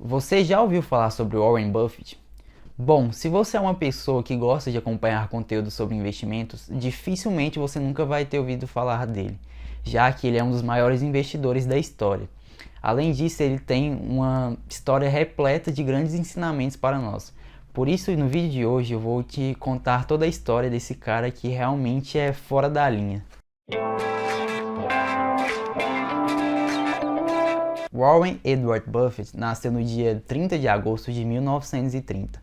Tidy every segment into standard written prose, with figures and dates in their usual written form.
Você já ouviu falar sobre Warren Buffett? Bom, se você é uma pessoa que gosta de acompanhar conteúdo sobre investimentos, dificilmente você nunca vai ter ouvido falar dele, já que ele é um dos maiores investidores da história. Além disso, ele tem uma história repleta de grandes ensinamentos para nós. Por isso, no vídeo de hoje eu vou te contar toda a história desse cara que realmente é fora da linha. Warren Edward Buffett nasceu no dia 30 de agosto de 1930,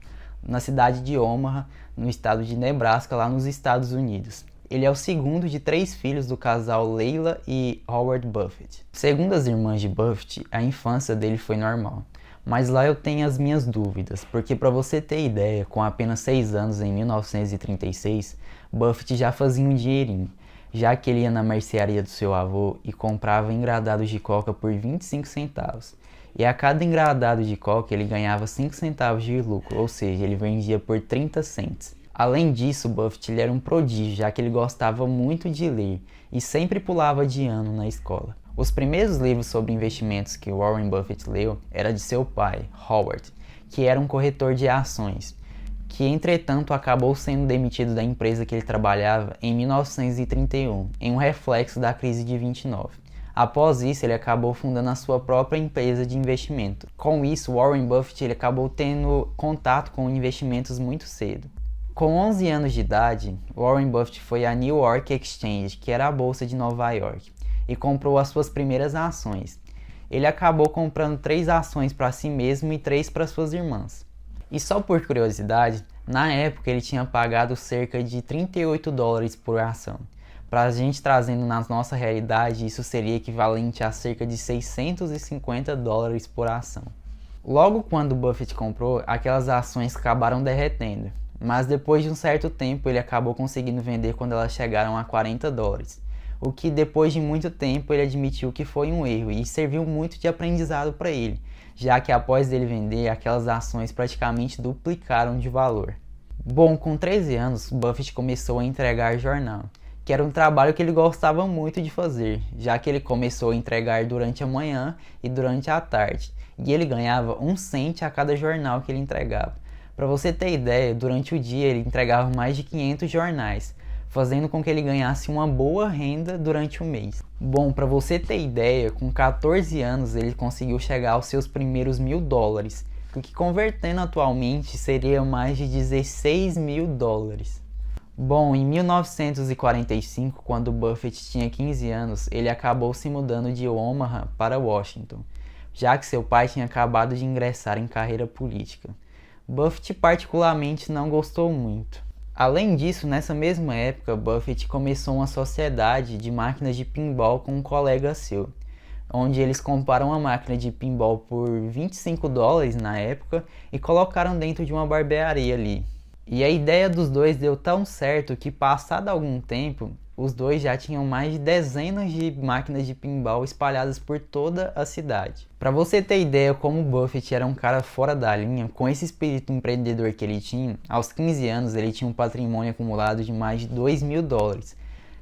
na cidade de Omaha, no estado de Nebraska, lá nos Estados Unidos. Ele é o segundo de 3 filhos do casal Leila e Howard Buffett. Segundo as irmãs de Buffett, a infância dele foi normal. Mas lá eu tenho as minhas dúvidas, porque para você ter ideia, com apenas 6 anos em 1936, Buffett já fazia um dinheirinho, já que ele ia na mercearia do seu avô e comprava engradados de coca por 25 centavos. E a cada engradado de coca ele ganhava 5 centavos de lucro, ou seja, ele vendia por 30 cents. Além disso, Buffett ele era um prodígio, já que ele gostava muito de ler e sempre pulava de ano na escola. Os primeiros livros sobre investimentos que Warren Buffett leu era de seu pai, Howard, que era um corretor de ações, que entretanto acabou sendo demitido da empresa que ele trabalhava em 1931, em um reflexo da crise de 29. Após isso, ele acabou fundando a sua própria empresa de investimento. Com isso, Warren Buffett ele acabou tendo contato com investimentos muito cedo. Com 11 anos de idade, Warren Buffett foi à New York Exchange, que era a bolsa de Nova York, e comprou as suas primeiras ações. Ele acabou comprando 3 ações para si mesmo e 3 para suas irmãs. E só por curiosidade, na época ele tinha pagado cerca de 38 dólares por ação. Para a gente trazendo na nossa realidade, isso seria equivalente a cerca de 650 dólares por ação. Logo quando Buffett comprou, aquelas ações acabaram derretendo, mas depois de um certo tempo ele acabou conseguindo vender quando elas chegaram a 40 dólares. O que depois de muito tempo ele admitiu que foi um erro e serviu muito de aprendizado para ele, já que após ele vender, aquelas ações praticamente duplicaram de valor. Bom, com 13 anos, Buffett começou a entregar jornal, que era um trabalho que ele gostava muito de fazer, já que ele começou a entregar durante a manhã e durante a tarde, e ele ganhava 1 cento a cada jornal que ele entregava. Para você ter ideia, durante o dia ele entregava mais de 500 jornais, fazendo com que ele ganhasse uma boa renda durante o mês. Bom, para você ter ideia, com 14 anos ele conseguiu chegar aos seus primeiros 1.000 dólares, o que convertendo atualmente seria mais de 16 mil dólares. Bom, em 1945, quando Buffett tinha 15 anos, ele acabou se mudando de Omaha para Washington, já que seu pai tinha acabado de ingressar em carreira política. Buffett particularmente não gostou muito. Além disso, nessa mesma época, Buffett começou uma sociedade de máquinas de pinball com um colega seu, onde eles compraram uma máquina de pinball por 25 dólares na época e colocaram dentro de uma barbearia ali. E a ideia dos dois deu tão certo que, passado algum tempo, os dois já tinham mais de dezenas de máquinas de pinball espalhadas por toda a cidade. Para você ter ideia como Buffett era um cara fora da linha, com esse espírito empreendedor que ele tinha, aos 15 anos ele tinha um patrimônio acumulado de mais de 2.000 dólares.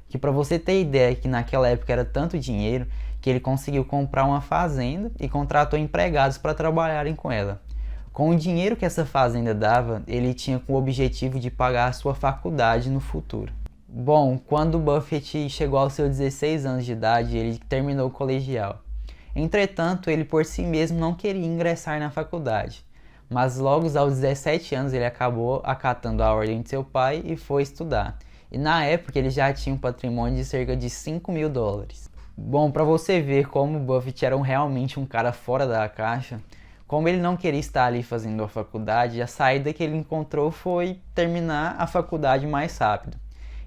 Que para você ter ideia que naquela época era tanto dinheiro que ele conseguiu comprar uma fazenda e contratou empregados para trabalharem com ela. Com o dinheiro que essa fazenda dava, ele tinha com o objetivo de pagar a sua faculdade no futuro. Bom, quando Buffett chegou aos seus 16 anos de idade, ele terminou o colegial. Entretanto, ele por si mesmo não queria ingressar na faculdade, mas logo aos 17 anos ele acabou acatando a ordem de seu pai e foi estudar. E na época ele já tinha um patrimônio de cerca de 5 mil dólares. Bom, para você ver como Buffett era realmente um cara fora da caixa, como ele não queria estar ali fazendo a faculdade, a saída que ele encontrou foi terminar a faculdade mais rápido.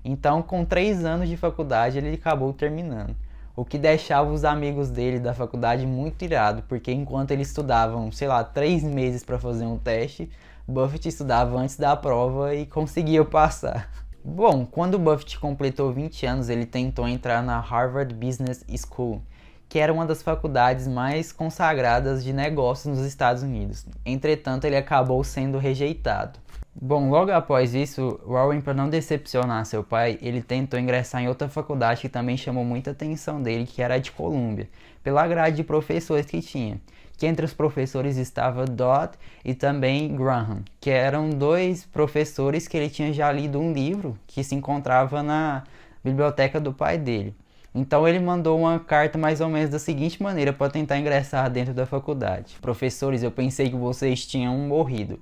Então, com 3 anos de faculdade, ele acabou terminando, o que deixava os amigos dele da faculdade muito irado, porque enquanto eles estudavam, 3 meses para fazer um teste, Buffett estudava antes da prova e conseguia passar. Bom, quando Buffett completou 20 anos, ele tentou entrar na Harvard Business School, que era uma das faculdades mais consagradas de negócios nos Estados Unidos. Entretanto, ele acabou sendo rejeitado. Bom, logo após isso, Warren, para não decepcionar seu pai, ele tentou ingressar em outra faculdade que também chamou muita atenção dele, que era a de Columbia, pela grade de professores que tinha, que entre os professores estava Dodd e também Graham, que eram dois professores que ele tinha já lido um livro que se encontrava na biblioteca do pai dele. Então ele mandou uma carta mais ou menos da seguinte maneira para tentar ingressar dentro da faculdade: professores, eu pensei que vocês tinham morrido,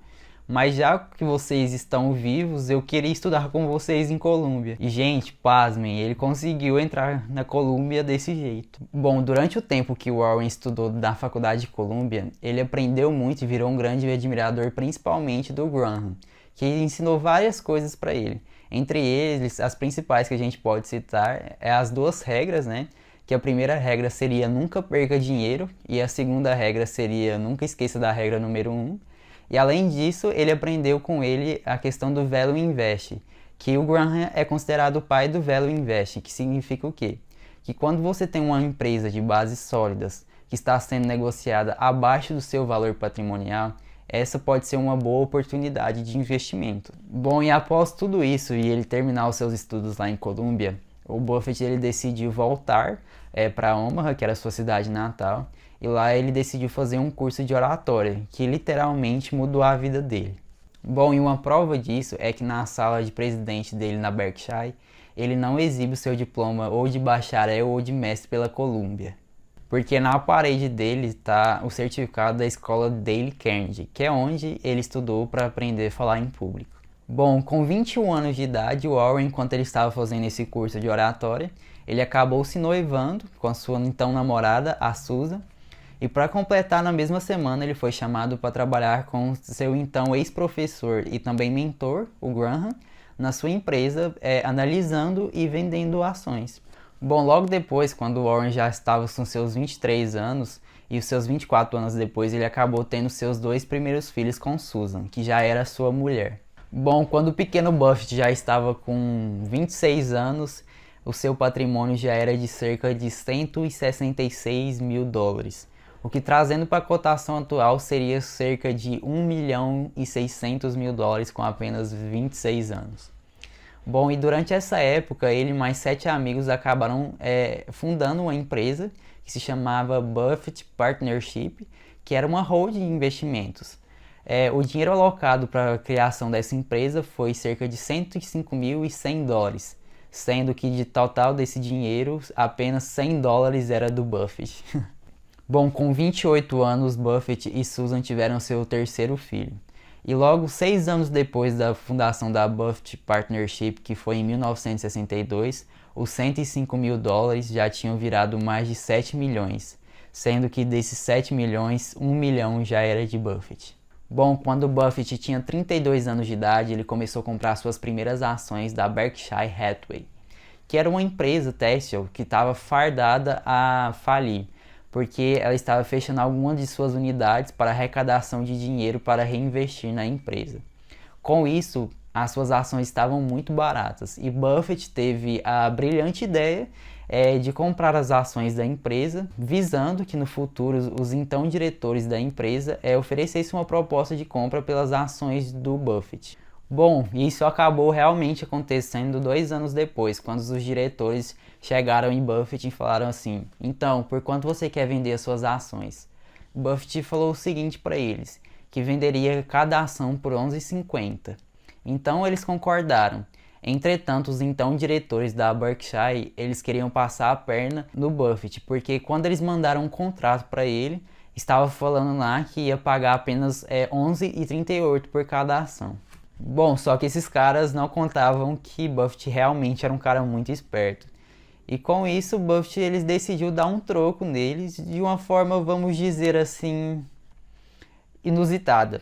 mas já que vocês estão vivos, eu queria estudar com vocês em Columbia. E, gente, pasmem, ele conseguiu entrar na Columbia desse jeito. Bom, durante o tempo que o Warren estudou na faculdade de Columbia, ele aprendeu muito e virou um grande admirador, principalmente do Graham, que ensinou várias coisas para ele. Entre eles, as principais que a gente pode citar é as duas regras, né? Que a primeira regra seria nunca perca dinheiro e a segunda regra seria nunca esqueça da regra número 1. E além disso, ele aprendeu com ele a questão do Value Invest, que o Graham é considerado o pai do Value Invest, que significa o quê? Que quando você tem uma empresa de bases sólidas que está sendo negociada abaixo do seu valor patrimonial, essa pode ser uma boa oportunidade de investimento. Bom, e após tudo isso e ele terminar os seus estudos lá em Columbia, o Buffett ele decidiu voltar para Omaha, que era a sua cidade natal, e lá ele decidiu fazer um curso de oratória, que literalmente mudou a vida dele. Bom, e uma prova disso é que na sala de presidente dele na Berkshire, ele não exibe o seu diploma ou de bacharel ou de mestre pela Columbia, porque na parede dele está o certificado da escola Dale Carnegie, que é onde ele estudou para aprender a falar em público. Bom, com 21 anos de idade, o Warren, enquanto ele estava fazendo esse curso de oratória, ele acabou se noivando com a sua então namorada, a Susan, e para completar, na mesma semana, ele foi chamado para trabalhar com seu então ex-professor e também mentor, o Graham, na sua empresa, analisando e vendendo ações. Bom, logo depois, quando o Warren já estava com seus 23 anos e os seus 24 anos depois, ele acabou tendo seus dois primeiros filhos com Susan, que já era sua mulher. Bom, quando o pequeno Buffett já estava com 26 anos, o seu patrimônio já era de cerca de 166 mil dólares. O que, trazendo para a cotação atual, seria cerca de 1.600.000 dólares com apenas 26 anos. Bom, e durante essa época, ele e mais 7 amigos acabaram fundando uma empresa que se chamava Buffett Partnership, que era uma holding de investimentos. O dinheiro alocado para a criação dessa empresa foi cerca de 105.100 dólares, sendo que de total desse dinheiro, apenas 100 dólares era do Buffett. Bom, com 28 anos, Buffett e Susan tiveram seu terceiro filho. E logo 6 anos depois da fundação da Buffett Partnership, que foi em 1962, os 105 mil dólares já tinham virado mais de 7 milhões, sendo que desses 7 milhões, 1 milhão já era de Buffett. Bom, quando Buffett tinha 32 anos de idade, ele começou a comprar suas primeiras ações da Berkshire Hathaway, que era uma empresa têxtil que estava fardada a falir, porque ela estava fechando algumas de suas unidades para arrecadação de dinheiro para reinvestir na empresa. Com isso, as suas ações estavam muito baratas e Buffett teve a brilhante ideia de comprar as ações da empresa, visando que no futuro os então diretores da empresa oferecessem uma proposta de compra pelas ações do Buffett. Bom, isso acabou realmente acontecendo 2 anos depois, quando os diretores chegaram em Buffett e falaram assim: então, por quanto você quer vender as suas ações? Buffett falou o seguinte para eles, que venderia cada ação por 11,50. Então eles concordaram. Entretanto, os então diretores da Berkshire, eles queriam passar a perna no Buffett, porque quando eles mandaram um contrato para ele, estava falando lá que ia pagar apenas 11,38 por cada ação. Bom, só que esses caras não contavam que Buffett realmente era um cara muito esperto. E com isso, Buffett eles decidiu dar um troco neles de uma forma, vamos dizer assim, inusitada.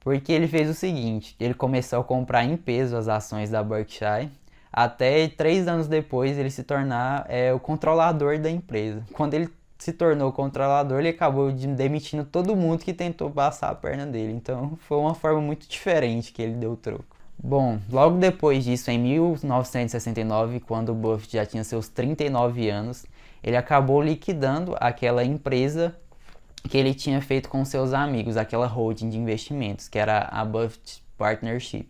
Porque ele fez o seguinte, ele começou a comprar em peso as ações da Berkshire, até 3 anos depois ele se tornar o controlador da empresa. Quando ele se tornou controlador, ele acabou demitindo todo mundo que tentou passar a perna dele. Então foi uma forma muito diferente que ele deu o troco. Bom, logo depois disso, em 1969, quando o Buffett já tinha seus 39 anos, ele acabou liquidando aquela empresa que ele tinha feito com seus amigos, aquela holding de investimentos, que era a Buffett Partnership.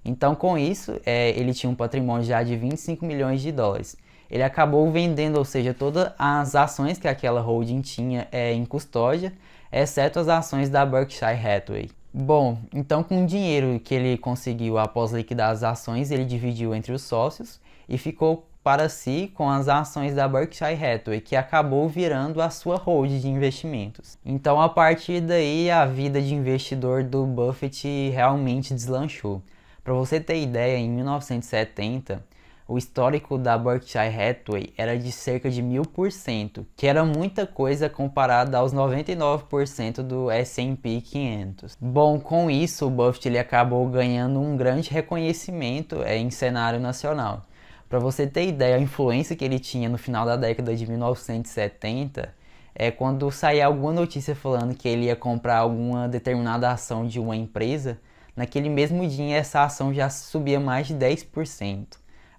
Então, com isso, ele tinha um patrimônio já de 25 milhões de dólares. ele acabou vendendo, ou seja, todas as ações que aquela holding tinha em custódia, exceto as ações da Berkshire Hathaway. Bom, então com o dinheiro que ele conseguiu após liquidar as ações, ele dividiu entre os sócios e ficou para si com as ações da Berkshire Hathaway, que acabou virando a sua holding de investimentos. Então, a partir daí, a vida de investidor do Buffett realmente deslanchou. Para você ter ideia, em 1970, o histórico da Berkshire Hathaway era de cerca de 1000%, que era muita coisa comparada aos 99% do S&P 500. Bom, com isso, o Buffett ele acabou ganhando um grande reconhecimento em cenário nacional. Para você ter ideia, a influência que ele tinha no final da década de 1970 quando saía alguma notícia falando que ele ia comprar alguma determinada ação de uma empresa, naquele mesmo dia essa ação já subia mais de 10%.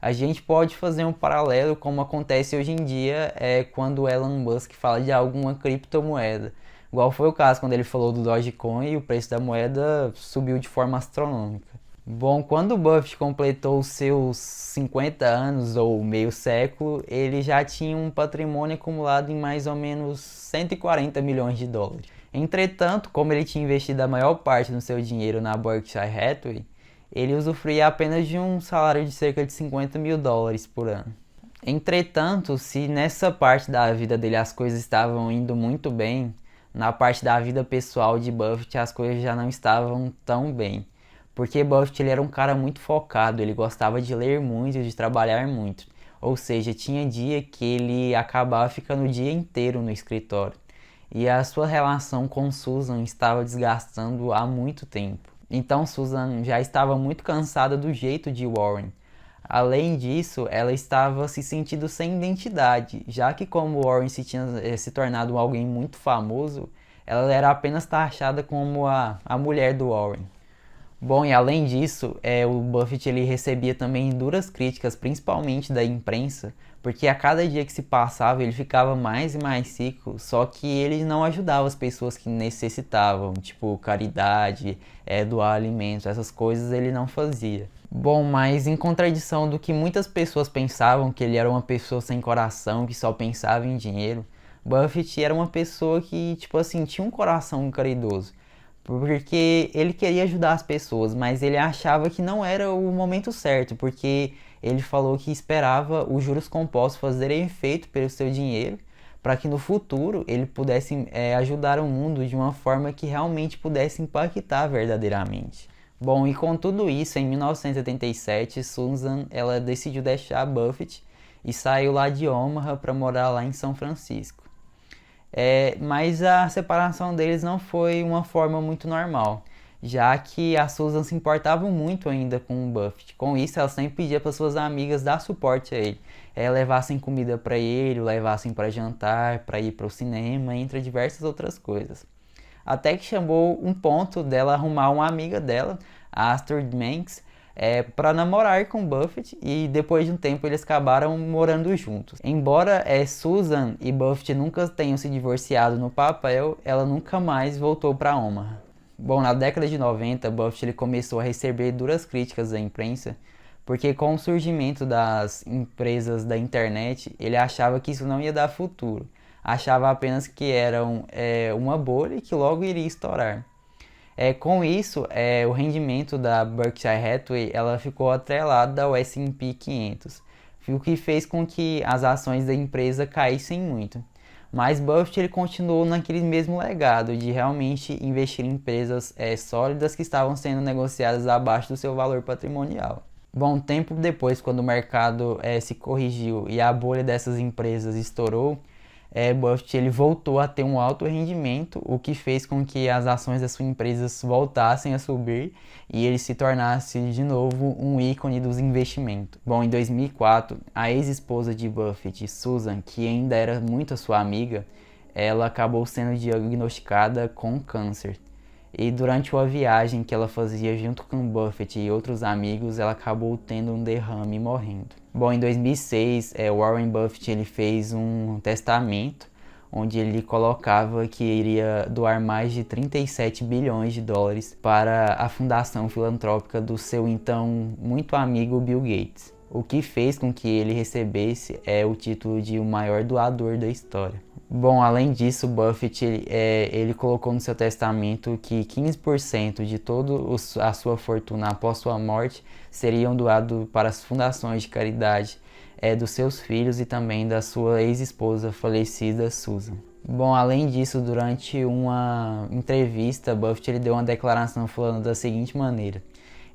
A gente pode fazer um paralelo como acontece hoje em dia quando o Elon Musk fala de alguma criptomoeda. Igual foi o caso quando ele falou do Dogecoin e o preço da moeda subiu de forma astronômica. Bom, quando o Buffett completou seus 50 anos ou meio século, ele já tinha um patrimônio acumulado em mais ou menos 140 milhões de dólares. Entretanto, como ele tinha investido a maior parte do seu dinheiro na Berkshire Hathaway, ele usufruía apenas de um salário de cerca de 50 mil dólares por ano. Entretanto, se nessa parte da vida dele as coisas estavam indo muito bem, na parte da vida pessoal de Buffett as coisas já não estavam tão bem. Porque Buffett ele era um cara muito focado, ele gostava de ler muito e de trabalhar muito. Ou seja, tinha dia que ele acabava ficando o dia inteiro no escritório. E a sua relação com Susan estava desgastando há muito tempo. Então Susan já estava muito cansada do jeito de Warren. Além disso, ela estava se sentindo sem identidade, já que como Warren tinha se tornado alguém muito famoso, ela era apenas taxada como a mulher do Warren. Bom, e além disso, o Buffett ele recebia também duras críticas, principalmente da imprensa, porque a cada dia que se passava ele ficava mais e mais rico, só que ele não ajudava as pessoas que necessitavam, tipo caridade, doar alimentos, essas coisas ele não fazia. Bom, mas em contradição do que muitas pessoas pensavam, que ele era uma pessoa sem coração, que só pensava em dinheiro, Buffett era uma pessoa que, tipo assim, tinha um coração caridoso. Porque ele queria ajudar as pessoas, mas ele achava que não era o momento certo, porque ele falou que esperava os juros compostos fazerem efeito pelo seu dinheiro, para que no futuro ele pudesse ajudar o mundo de uma forma que realmente pudesse impactar verdadeiramente. Bom, e com tudo isso, em 1977, Susan ela decidiu deixar Buffett e saiu lá de Omaha para morar lá em São Francisco. Mas a separação deles não foi uma forma muito normal, já que a Susan se importava muito ainda com o Buffett. Com isso, ela sempre pedia para suas amigas dar suporte a ele, levassem comida para ele, levassem para jantar, para ir para o cinema, entre diversas outras coisas. Até que chamou um ponto dela arrumar uma amiga dela, a Astrid Manx, para namorar com Buffett, e depois de um tempo eles acabaram morando juntos. Embora Susan e Buffett nunca tenham se divorciado no papel, ela nunca mais voltou para Omaha. Bom, na década de 90, Buffett ele começou a receber duras críticas da imprensa, porque com o surgimento das empresas da internet, ele achava que isso não ia dar futuro. Achava apenas que era uma bolha e que logo iria estourar. Com isso, o rendimento da Berkshire Hathaway ela ficou atrelada ao S&P 500, o que fez com que as ações da empresa caíssem muito. Mas Buffett ele continuou naquele mesmo legado de realmente investir em empresas sólidas que estavam sendo negociadas abaixo do seu valor patrimonial. Bom, tempo depois, quando o mercado se corrigiu e a bolha dessas empresas estourou, Buffett ele voltou a ter um alto rendimento, o que fez com que as ações das suas empresas voltassem a subir e ele se tornasse de novo um ícone dos investimentos. Bom, em 2004, a ex-esposa de Buffett, Susan, que ainda era muito a sua amiga, ela acabou sendo diagnosticada com câncer. E durante uma viagem que ela fazia junto com Buffett e outros amigos, ela acabou tendo um derrame e morrendo. Bom, em 2006, Warren Buffett ele fez um testamento onde ele colocava que iria doar mais de 37 bilhões de dólares para a fundação filantrópica do seu então muito amigo Bill Gates. o que fez com que ele recebesse o título de o maior doador da história. Bom, além disso, Buffett ele colocou no seu testamento que 15% de toda a sua fortuna após sua morte seriam doados para as fundações de caridade dos seus filhos e também da sua ex-esposa falecida, Susan. Bom, além disso, durante uma entrevista, Buffett ele deu uma declaração falando da seguinte maneira.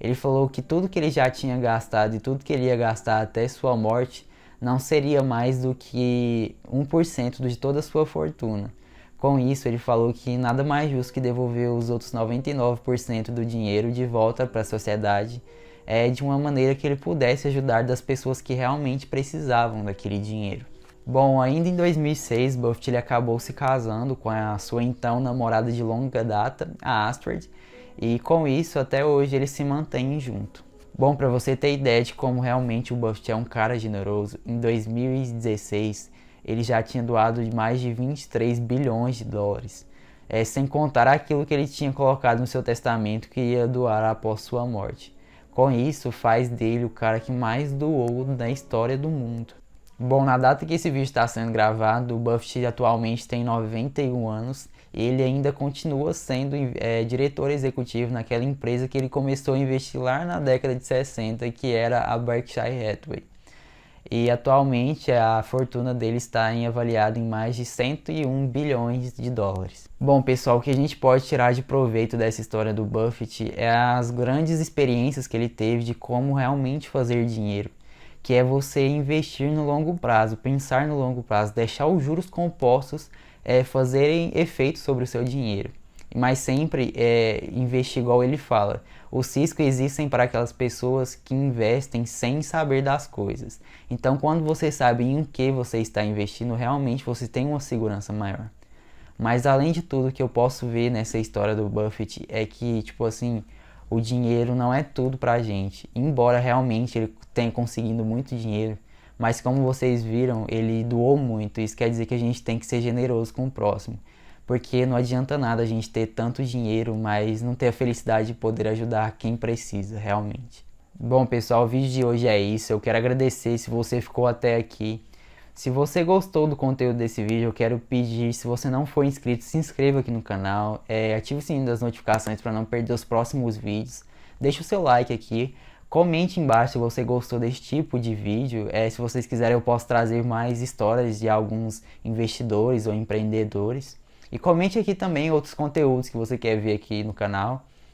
Ele falou que tudo que ele já tinha gastado e tudo que ele ia gastar até sua morte não seria mais do que 1% de toda a sua fortuna. Com isso, ele falou que nada mais justo que devolver os outros 99% do dinheiro de volta para a sociedade de uma maneira que ele pudesse ajudar das pessoas que realmente precisavam daquele dinheiro. Bom, ainda em 2006, Buffett ele acabou se casando com a sua então namorada de longa data, a Astrid, e com isso até hoje eles se mantêm juntos. Bom, para você ter ideia de como realmente o Buffett é um cara generoso, em 2016 ele já tinha doado mais de 23 bilhões de dólares, sem contar aquilo que ele tinha colocado no seu testamento que ia doar após sua morte. Com isso, faz dele o cara que mais doou na história do mundo. Bom, na data que esse vídeo está sendo gravado, o Buffett atualmente tem 91 anos e ele ainda continua sendo diretor executivo naquela empresa que ele começou a investir lá na década de 60, que era a Berkshire Hathaway. E atualmente a fortuna dele está avaliada em mais de 101 bilhões de dólares. Bom, pessoal, o que a gente pode tirar de proveito dessa história do Buffett é as grandes experiências que ele teve de como realmente fazer dinheiro, que é você investir no longo prazo, pensar no longo prazo, deixar os juros compostos fazerem efeito sobre o seu dinheiro. Mas sempre investir igual ele fala. Os riscos existem para aquelas pessoas que investem sem saber das coisas. Então, quando você sabe em que você está investindo, realmente você tem uma segurança maior. Mas além de tudo que eu posso ver nessa história do Buffett é que, tipo assim, o dinheiro não é tudo pra gente. Embora realmente ele tenha conseguido muito dinheiro, mas como vocês viram, ele doou muito. Isso quer dizer que a gente tem que ser generoso com o próximo. Porque não adianta nada a gente ter tanto dinheiro, mas não ter a felicidade de poder ajudar quem precisa, realmente. Bom, pessoal, o vídeo de hoje é isso. Eu quero agradecer se você ficou até aqui. Se você gostou do conteúdo desse vídeo, eu quero pedir, se você não for inscrito, se inscreva aqui no canal. Ative o sininho das notificações para não perder os próximos vídeos. Deixe o seu like aqui. Comente embaixo se você gostou desse tipo de vídeo. Se vocês quiserem, eu posso trazer mais histórias de alguns investidores ou empreendedores. E comente aqui também outros conteúdos que você quer ver aqui no canal.